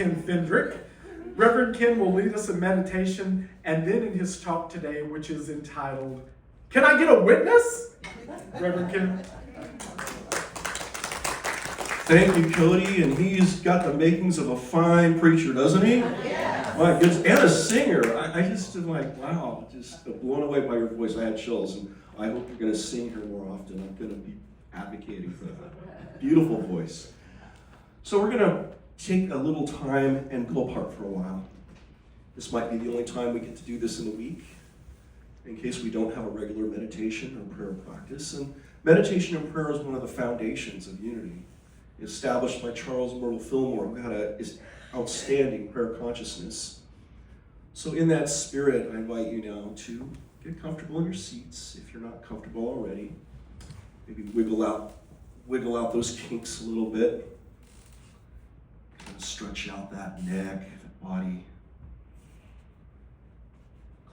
Ken Fendrick. Reverend Ken will lead us in meditation and then in his talk today, which is entitled, Can I Get a Witness? Reverend Ken. Thank you, Cody, and he's got the makings of a fine preacher, doesn't he? Yes. My goodness, and a singer. I just am like, wow, just blown away by your voice. I had chills, and I hope you're going to sing her more often. I'm going to be advocating for that. Beautiful voice. So we're going to take a little time and go apart for a while. This might be the only time we get to do this in a week, in case we don't have a regular meditation or prayer practice. And meditation and prayer is one of the foundations of unity, established by Charles Myrtle Fillmore, who had his outstanding prayer consciousness. So in that spirit, I invite you now to get comfortable in your seats if you're not comfortable already. Maybe wiggle out those kinks a little bit. Kind of stretch out that neck, that body.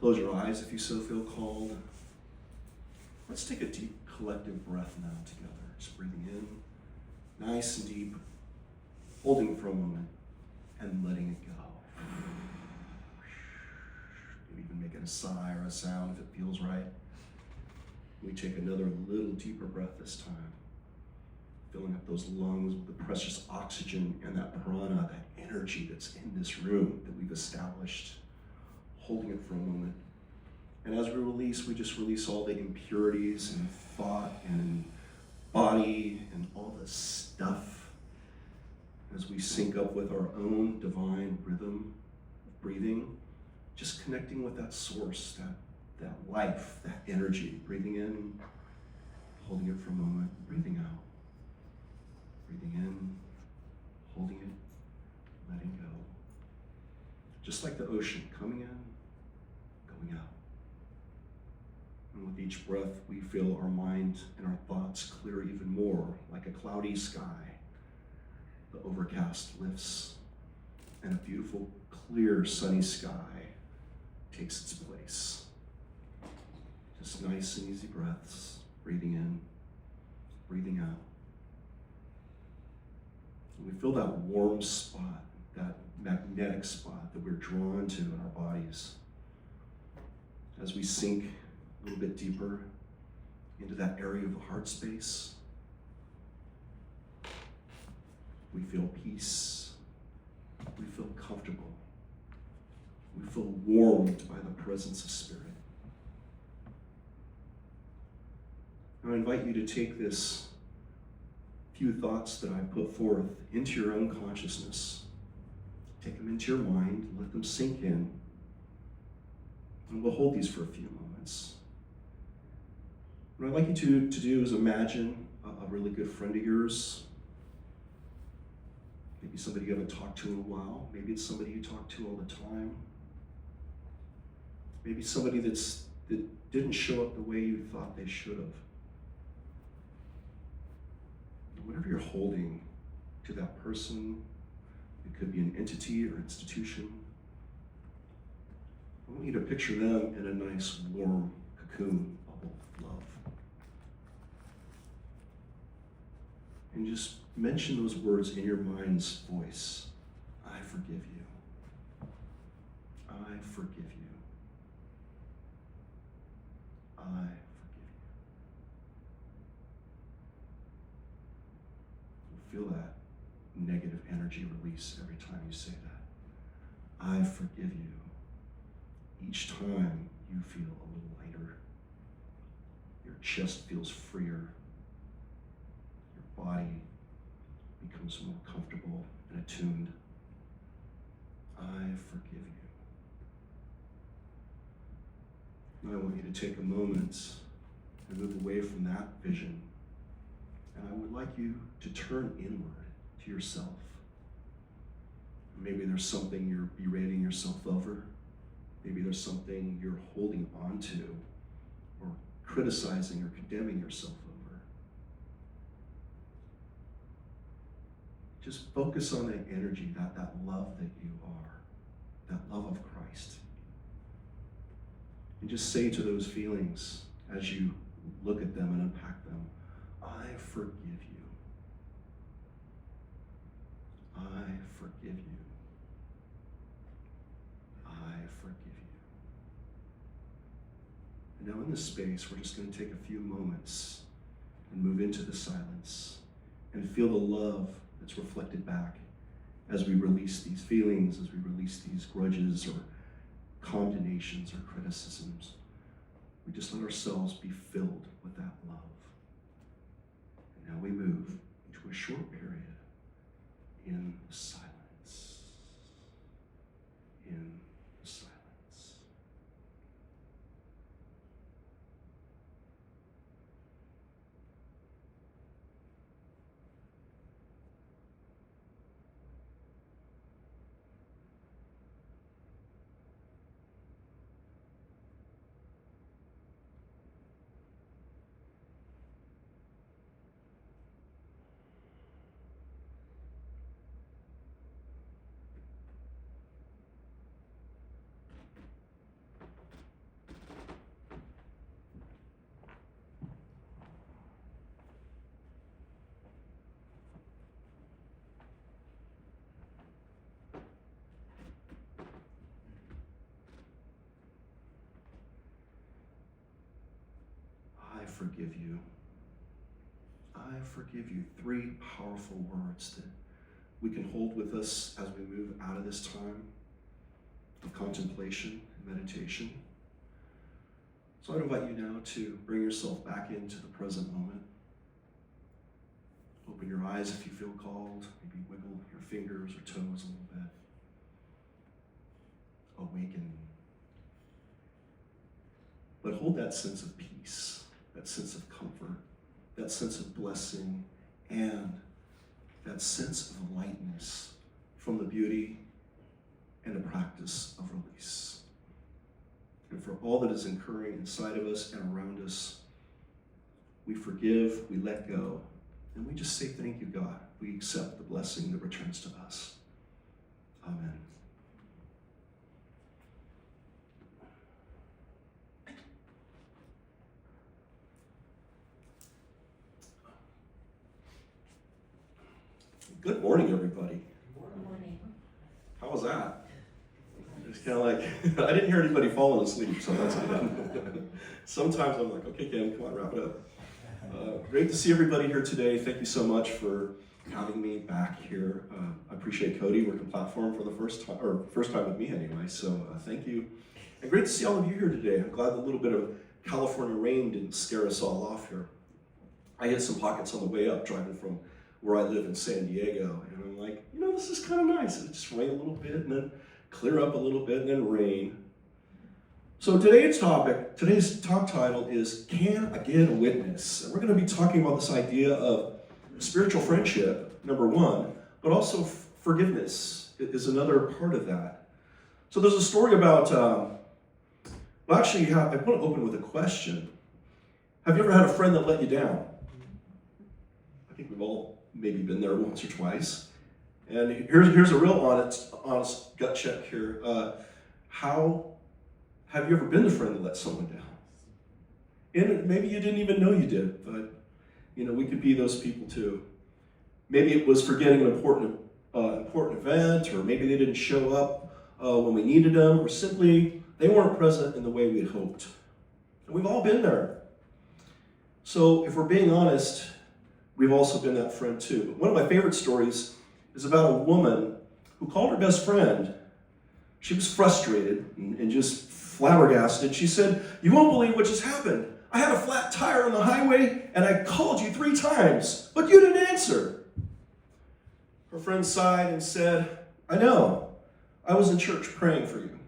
Close your eyes if you so feel called. Let's take a deep collective breath now together. Just breathing in. Nice and deep, holding for a moment, and letting it go. Maybe even making a sigh or a sound if it feels right. We take another little deeper breath this time, filling up those lungs with the precious oxygen and that prana, that energy that's in this room that we've established, holding it for a moment. And as we release, we just release all the impurities and thought and body and all the stuff as we sync up with our own divine rhythm of breathing, just connecting with that source, that life, that energy. Breathing in, holding it for a moment, breathing out. Breathing in, holding it, letting go. Just like the ocean, coming in, going out. And with each breath, we feel our mind and our thoughts clear even more, like a cloudy sky. The overcast lifts, and a beautiful, clear, sunny sky takes its place. Just nice and easy breaths, breathing in, breathing out. And we feel that warm spot, that magnetic spot that we're drawn to in our bodies as we sink a little bit deeper into that area of the heart space. We feel peace. We feel comfortable. We feel warmed by the presence of Spirit. And I invite you to take this few thoughts that I put forth into your own consciousness. Take them into your mind, let them sink in, and we'll hold these for a few moments. What I'd like you to do is imagine a really good friend of yours. Maybe somebody you haven't talked to in a while. Maybe it's somebody you talk to all the time. Maybe somebody that didn't show up the way you thought they should have. Whatever you're holding to that person, it could be an entity or institution. I want you to picture them in a nice, warm cocoon bubble of love. And just mention those words in your mind's voice. I forgive you. I forgive you. I forgive you. Feel that negative energy release every time you say that. I forgive you. Each time you feel a little lighter. Your chest feels freer. Your body becomes more comfortable and attuned. I forgive you. Now I want you to take a moment and move away from that vision. And I would like you to turn inward to yourself. Maybe there's something you're berating yourself over. Maybe there's something you're holding on to or criticizing or condemning yourself over. Just focus on that energy, that love that you are, that love of Christ. And just say to those feelings as you look at them and unpack them, I forgive you. I forgive you. Now in this space, we're just going to take a few moments and move into the silence and feel the love that's reflected back as we release these feelings, as we release these grudges or condemnations or criticisms. We just let ourselves be filled with that love. And now we move into a short period in silence. In silence. I forgive you. I forgive you. 3 powerful words that we can hold with us as we move out of this time of contemplation and meditation. So I'd invite you now to bring yourself back into the present moment. Open your eyes if you feel called. Maybe wiggle your fingers or toes a little bit. Awaken. But hold that sense of peace, that sense of comfort, that sense of blessing, and that sense of lightness from the beauty and the practice of release. And for all that is occurring inside of us and around us, we forgive, we let go, and we just say thank you, God. We accept the blessing that returns to us. Amen. Good morning, everybody. Good morning. How was that? It's kind of like, I didn't hear anybody falling asleep, so that's good. Sometimes I'm like, okay, Ken, come on, wrap it up. Great to see everybody here today. Thank you so much for having me back here. I appreciate Cody working platform for the first time with me anyway, so thank you. And great to see all of you here today. I'm glad the little bit of California rain didn't scare us all off here. I hit some pockets on the way up driving from where I live in San Diego, and I'm like, this is kind of nice. It just rain a little bit and then clear up a little bit and then rain. So today's talk title is, Can I Get a Witness? And we're going to be talking about this idea of spiritual friendship, number one, but also forgiveness is another part of that. So there's a story about, I want to open with a question. Have you ever had a friend that let you down? I think we've all maybe been there once or twice. And here's a real honest gut check here. How have you ever been the friend that let someone down? And maybe you didn't even know you did, but we could be those people too. Maybe it was forgetting an important event, or maybe they didn't show up when we needed them, or simply they weren't present in the way we had hoped. And we've all been there. So if we're being honest, we've also been that friend too. One of my favorite stories is about a woman who called her best friend. She was frustrated and just flabbergasted. She said, "You won't believe what just happened. I had a flat tire on the highway and I called you 3 times, but you didn't answer." Her friend sighed and said, "I know. I was in church praying for you."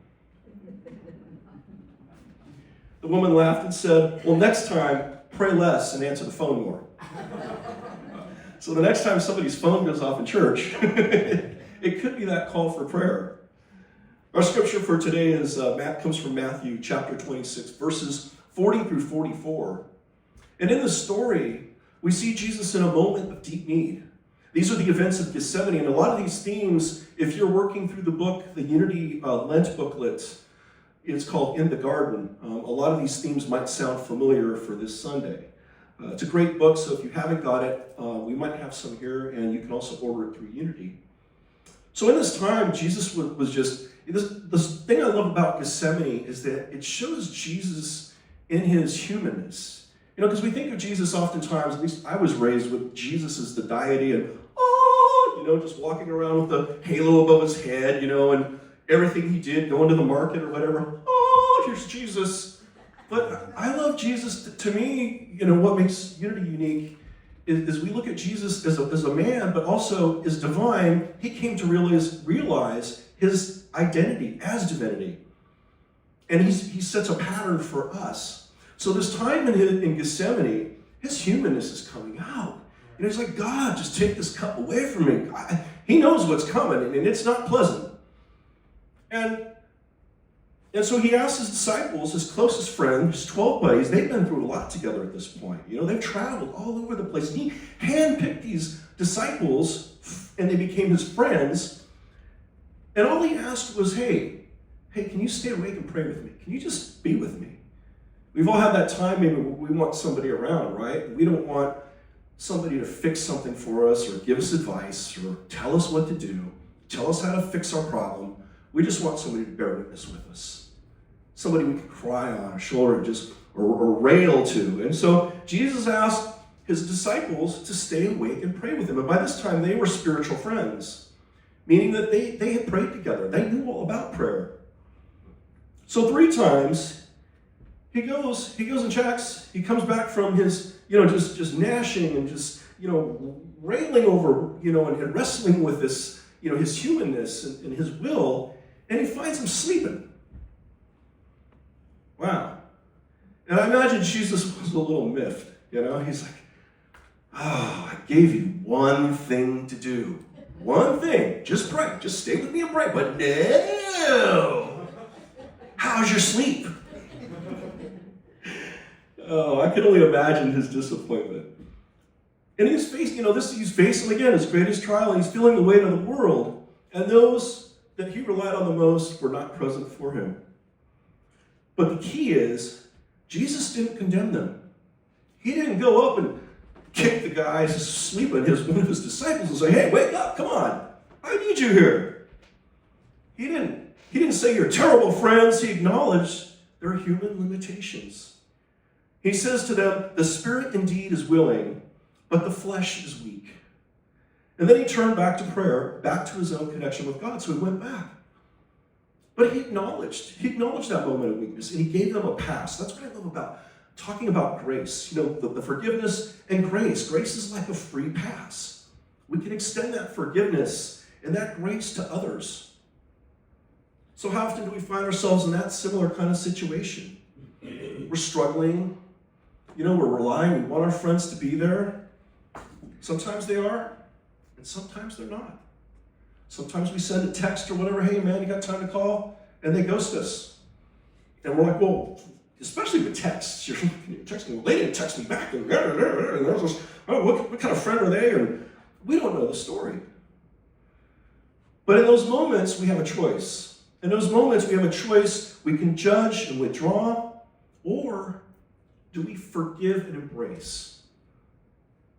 The woman laughed and said, "Well, next time, pray less and answer the phone more." So the next time somebody's phone goes off in church, it could be that call for prayer. Our scripture for today comes from Matthew chapter 26, verses 40 through 44. And in the story, we see Jesus in a moment of deep need. These are the events of Gethsemane, and a lot of these themes, if you're working through the book, the Unity Lent booklet, it's called In the Garden. A lot of these themes might sound familiar for this Sunday. It's a great book, so if you haven't got it, we might have some here, and you can also order it through Unity. So in this time, Jesus was just, this thing I love about Gethsemane is that it shows Jesus in his humanness. You know, because we think of Jesus oftentimes, at least I was raised with Jesus as the deity and, just walking around with the halo above his head, and everything he did, going to the market or whatever. Oh, here's Jesus. But I love Jesus. To me, what makes Unity unique is we look at Jesus as a man, but also as divine. He came to realize his identity as divinity. And he sets a pattern for us. So this time in Gethsemane, his humanness is coming out. And he's like, God, just take this cup away from me. He knows what's coming, and it's not pleasant. And so he asks his disciples, his closest friends, his 12 buddies, they've been through a lot together at this point. They've traveled all over the place. He handpicked these disciples, and they became his friends. And all he asked was, hey, can you stay awake and pray with me? Can you just be with me? We've all had that time maybe where we want somebody around, right? We don't want somebody to fix something for us or give us advice or tell us what to do, tell us how to fix our problem. We just want somebody to bear witness with us. Somebody we can cry on our shoulder or rail to. And so Jesus asked his disciples to stay awake and pray with him. And by this time, they were spiritual friends, meaning that they had prayed together. They knew all about prayer. So 3 times, he goes and checks. He comes back from his, just gnashing and just, railing over, and wrestling with this, his humanness and his will, and he finds him sleeping. Wow. And I imagine Jesus was a little miffed, He's like, I gave you one thing to do. One thing. Just pray. Just stay with me and pray. But no! How's your sleep? Oh, I can only imagine his disappointment. And he's facing again his greatest trial, and he's feeling the weight of the world. And those that he relied on the most were not present for him. But the key is, Jesus didn't condemn them. He didn't go up and kick the guy who's sleeping, one of his disciples, and say, hey, wake up, come on, I need you here. He didn't say you're terrible friends. He acknowledged their human limitations. He says to them, the spirit indeed is willing, but the flesh is weak. And then he turned back to prayer, back to his own connection with God, so he went back. But he acknowledged that moment of weakness, and he gave them a pass. That's what I love about talking about grace. The forgiveness and grace. Grace is like a free pass. We can extend that forgiveness and that grace to others. So how often do we find ourselves in that similar kind of situation? We're struggling. We're relying. We want our friends to be there. Sometimes they are, and sometimes they're not. Sometimes we send a text or whatever, hey man, you got time to call? And they ghost us. And we're like, well, especially with texts. You're texting, well, they didn't text me back. And what kind of friend are they? And we don't know the story. But in those moments, we have a choice. In those moments, we have a choice. We can judge and withdraw, or do we forgive and embrace?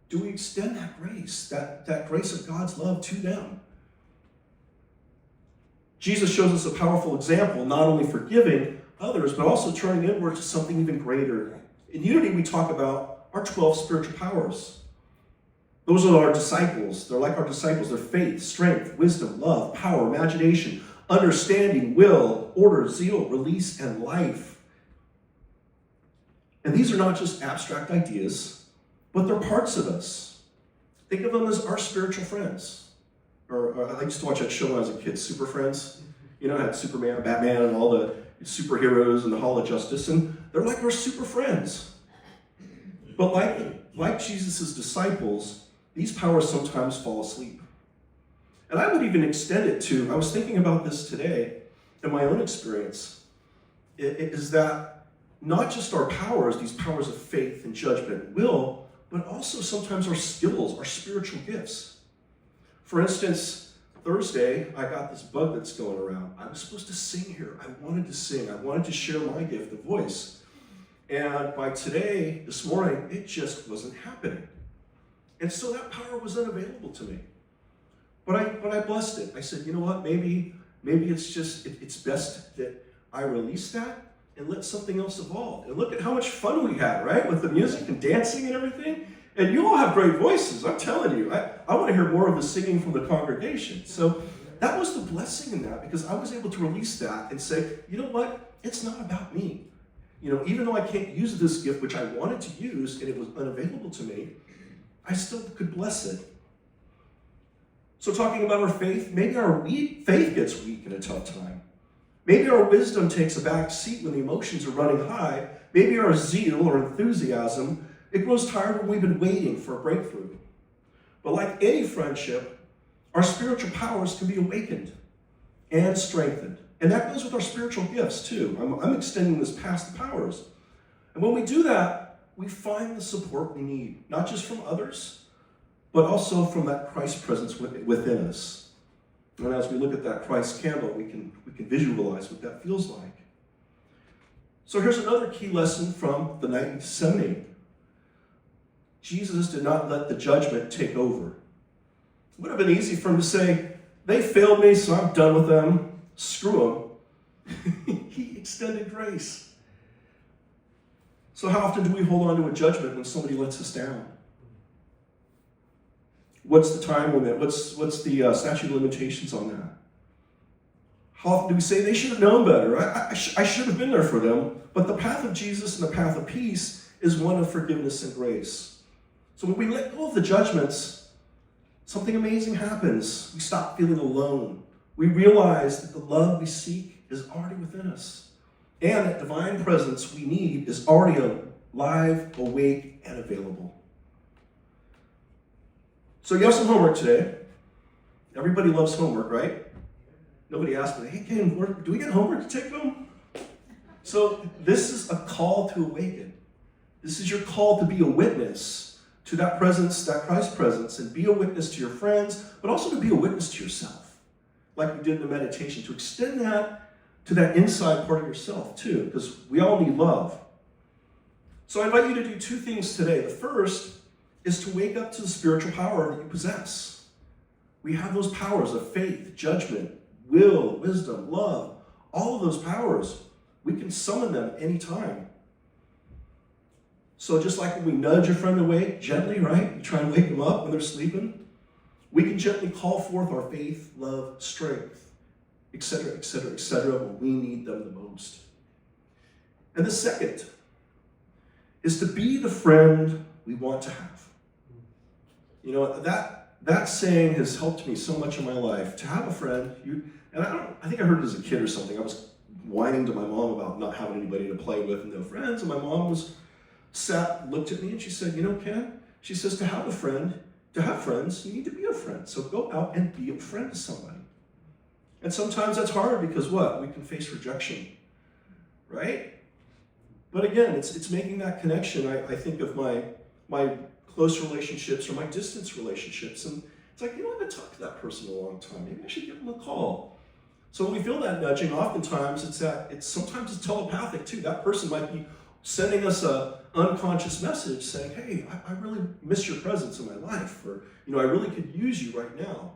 Do we extend that grace, that grace of God's love to them? Jesus shows us a powerful example, not only forgiving others, but also turning inward to something even greater. In Unity, we talk about our 12 spiritual powers. Those are our disciples. They're like our disciples. They're faith, strength, wisdom, love, power, imagination, understanding, will, order, zeal, release, and life. And these are not just abstract ideas, but they're parts of us. Think of them as our spiritual friends. Or I used to watch that show when I was a kid, Super Friends. I had Superman, Batman, and all the superheroes and the Hall of Justice, and they're like our super friends. But like Jesus' disciples, these powers sometimes fall asleep. And I would even extend it to, I was thinking about this today in my own experience, is that not just our powers, these powers of faith and judgment and will, but also sometimes our skills, our spiritual gifts. For instance, Thursday, I got this bug that's going around. I was supposed to sing here. I wanted to sing. I wanted to share my gift of voice. And by this morning, it just wasn't happening. And so that power was unavailable to me. But I blessed it. I said, you know what, maybe it's best that I release that and let something else evolve. And look at how much fun we had, right? With the music and dancing and everything. And you all have great voices, I'm telling you. I want to hear more of the singing from the congregation. So that was the blessing in that, because I was able to release that and say, you know what? It's not about me. Even though I can't use this gift, which I wanted to use, and it was unavailable to me, I still could bless it. So talking about our faith, maybe our faith gets weak in a tough time. Maybe our wisdom takes a back seat when the emotions are running high. Maybe our zeal or enthusiasm, it grows tired when we've been waiting for a breakthrough. But like any friendship, our spiritual powers can be awakened and strengthened. And that goes with our spiritual gifts too. I'm extending this past the powers. And when we do that, we find the support we need, not just from others, but also from that Christ presence within us. And as we look at that Christ candle, we can visualize what that feels like. So here's another key lesson from the night in Gethsemane. Jesus did not let the judgment take over. It would have been easy for him to say, they failed me, so I'm done with them. Screw them. He extended grace. So how often do we hold on to a judgment when somebody lets us down? What's the time limit? What's the statute of limitations on that? How often do we say they should have known better? I should have been there for them. But the path of Jesus and the path of peace is one of forgiveness and grace. So when we let go of the judgments, something amazing happens. We stop feeling alone. We realize that the love we seek is already within us. And that divine presence we need is already alive, awake, and available. So you have some homework today. Everybody loves homework, right? Nobody asked me, hey, Ken, do we get homework to take home? So this is a call to awaken. This is your call to be a witness to that presence, that Christ presence, and be a witness to your friends, but also to be a witness to yourself. Like we did in the meditation, to extend that to that inside part of yourself too, because we all need love. So I invite you to do two things today. The first is to wake up to the spiritual power that you possess. We have those powers of faith, judgment, will, wisdom, love, all of those powers. We can summon them anytime. So just like when we nudge a friend awake gently, right? You try and wake them up when they're sleeping. We can gently call forth our faith, love, strength, etc., etc., etc., when we need them the most. And the second is to be the friend we want to have. You know, that saying has helped me so much in my life. To have a friend, I think I heard it as a kid or something. I was whining to my mom about not having anybody to play with and no friends, and my mom looked at me and she said, you know, Ken, she says, to have friends, you need to be a friend. So go out and be a friend to somebody. And sometimes that's hard because what? We can face rejection, right? But again, it's making that connection. I think of my close relationships or my distance relationships, and it's like, you know, I haven't talked to that person in a long time. Maybe I should give them a call. So when we feel that nudging, oftentimes sometimes it's telepathic too. That person might be sending us a unconscious message saying, hey, I really miss your presence in my life, or, you know, I really could use you right now.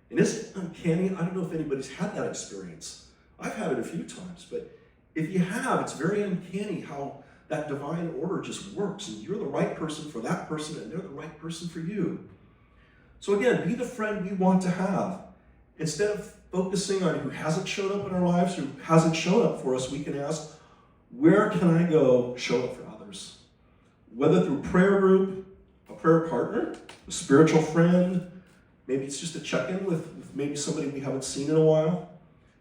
And isn't it uncanny? I don't know if anybody's had that experience. I've had it a few times, but if you have, it's very uncanny how that divine order just works, and you're the right person for that person, and they're the right person for you. So again, be the friend we want to have. Instead of focusing on who hasn't shown up in our lives, who hasn't shown up for us, we can ask, where can I go show up for others? Whether through prayer group, a prayer partner, a spiritual friend, maybe it's just a check-in with maybe somebody we haven't seen in a while,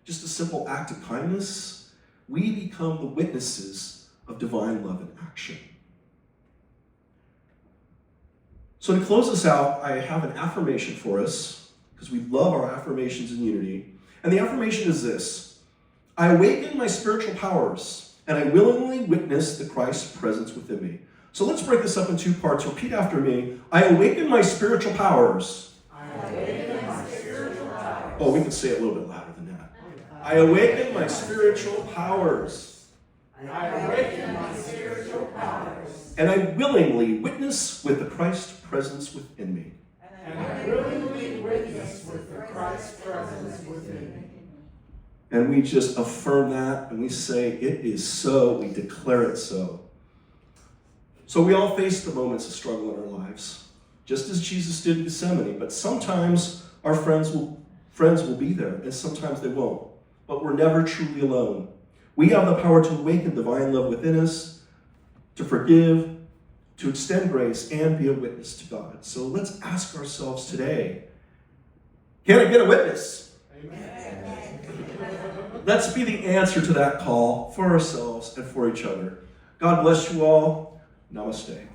just a simple act of kindness. We become the witnesses of divine love in action. So to close this out, I have an affirmation for us, because we love our affirmations in unity. And the affirmation is this: I awaken my spiritual powers, and I willingly witness the Christ presence within me. So let's break this up in two parts. Repeat after me. I awaken my spiritual powers. I awaken my spiritual powers. Oh, we can say it a little bit louder than that. I awaken my spiritual powers. I awaken my spiritual powers. And I willingly witness with the Christ presence within me. And I willingly witness with the Christ presence within me. And we just affirm that, and we say, it is so. We declare it so. So we all face the moments of struggle in our lives, just as Jesus did in Gethsemane. But sometimes our friends will be there, and sometimes they won't. But we're never truly alone. We have the power to awaken divine love within us, to forgive, to extend grace, and be a witness to God. So let's ask ourselves today, can I get a witness? Amen. Let's be the answer to that call for ourselves and for each other. God bless you all. Namaste.